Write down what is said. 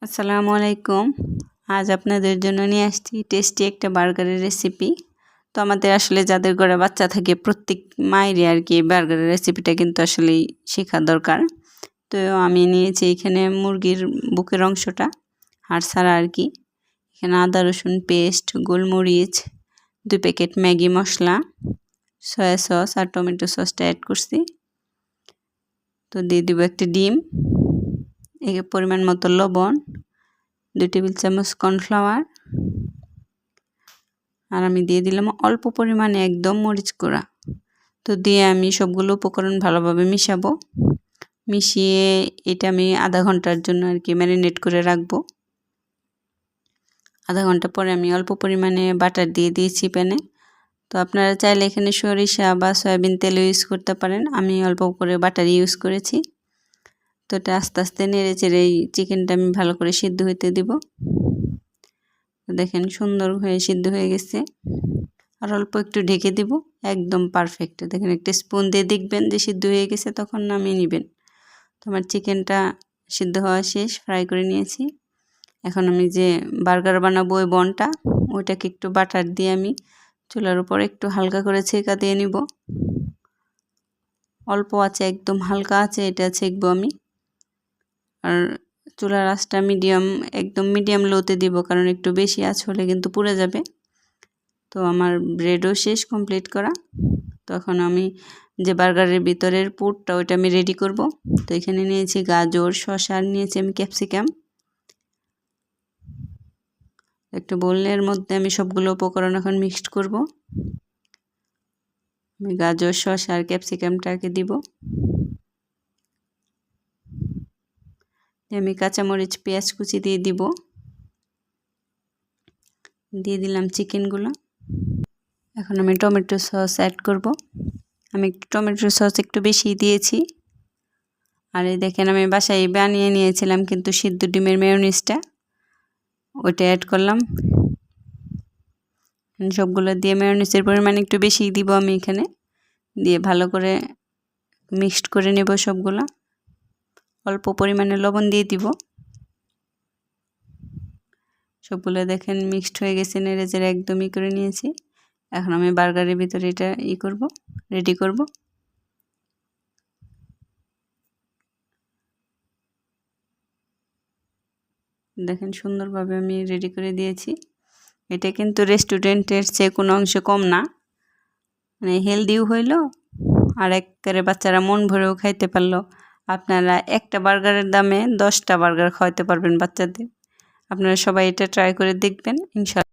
আসসালামু আলাইকুম। আজ আপনাদের জন্য নিয়ে আসছি টেস্টি একটা বার্গারের রেসিপি। তো আমাদের আসলে যাদের ঘরে বাচ্চা থাকে প্রত্যেক মায়েরই আর কি বার্গারের রেসিপিটা কিন্তু আসলেই শেখা দরকার। তো আমি নিয়েছি এখানে মুরগির বুকের অংশটা, হাড় ছাড়া আর কি। এখানে আদা রসুন পেস্ট, গোলমরিচ, 2 প্যাকেট ম্যাগি মশলা, সয়া সস আর টমেটো সসটা অ্যাড করছি। তো দিয়ে দিব একটা ডিম, পরিমাণ মতো লবণ, 2 টেবিল চামচ কর্নফ্লাওয়ার, আর আমি দিয়ে দিলাম অল্প পরিমাণে একদম মরিচ গুঁড়া। তো দিয়ে আমি সবগুলো উপকরণ ভালোভাবে মিশাবো। মিশিয়ে এটা আমি আধা ঘন্টার জন্য আর কি ম্যারিনেট করে রাখবো। আধা ঘন্টা পরে আমি অল্প পরিমাণে বাটার দিয়ে দিয়েছি প্যানে। তো আপনারা চাইলে এখানে সরিষা বা সয়াবিন তেল ইউজ করতে পারেন, আমি অল্প করে বাটার ইউজ করেছি। তো এটা আস্তে আস্তে নেড়ে চেড়ে এই চিকেনটা আমি ভালো করে সিদ্ধ হইতে দিব। দেখেন সুন্দর হয়ে সিদ্ধ হয়ে গেছে। আর অল্প একটু ঢেকে দিব, একদম পারফেক্ট। দেখেন একটা স্পুন দিয়ে দেখবেন যে সিদ্ধ হয়ে গেছে, তখন নামিয়ে নেবেন। তো আমার চিকেনটা সিদ্ধ হওয়া শেষ, ফ্রাই করে নিয়েছি। এখন আমি যে বার্গার বানাবো ওই বনটা, ওইটাকে একটু বাটার দিয়ে আমি চুলার উপর একটু হালকা করে ছেঁকা দিয়ে নিব। অল্প আছে, একদম হালকা আছে, এটা ছেঁকবো আমি। আর চুলার আঁচটা মিডিয়াম, একদম মিডিয়াম লোতে দিব, কারণ একটু বেশি আঁচ হলে কিন্তু পুড়ে যাবে। তো আমার ব্রেডও শেষ কমপ্লিট করা। তখন আমি যে বার্গারের ভিতরের পুরটা ওইটা আমি রেডি করব। তো এখানে নিয়েছি গাজর, শসা, আর নিয়েছি আমি ক্যাপসিকাম। একটা বোলের মধ্যে আমি সবগুলো উপকরণ এখন মিক্সড করব। আমি গাজর, শসা আর ক্যাপসিকামটাকে দিব। আমি কাঁচামরিচ, পেঁয়াজ কুচি দিয়ে দিব। দিয়ে দিলাম চিকেনগুলো। এখন আমি টমেটো সস অ্যাড করব। আমি একটু টমেটো সস একটু বেশি দিয়েছি। আর এই দেখেন আমি বাসায় বানিয়ে নিয়েছিলাম কিন্তু সিদ্ধ ডিমের মেয়োনিজটা, ওইটা অ্যাড করলাম। সবগুলো দিয়ে মেয়োনিজের পরিমাণ একটু বেশি দিব আমি এখানে। দিয়ে ভালো করে মিক্সড করে নেব সবগুলো। অল্প পরিমাণে লবণ দিয়ে দিব। সবগুলো দেখেন মিক্সড হয়ে গেছে, নেড়ে চেড়ে একদমই করে নিয়েছি। এখন আমি বার্গারের ভিতরে এটা রেডি করব। দেখেন সুন্দরভাবে আমি রেডি করে দিয়েছি। এটা কিন্তু রেস্টুরেন্টের চেয়ে কোনো অংশে কম না, মানে হেলদিও হইলো, আর একবারে বাচ্চারা মন ভরেও খাইতে পারলো। আপনারা একটা বার্গারের দামে 10টা বার্গার খাওয়াতে পারবেন বাচ্চাদের। আপনারা সবাই এটা ট্রাই করে দেখবেন ইনশাআল্লাহ।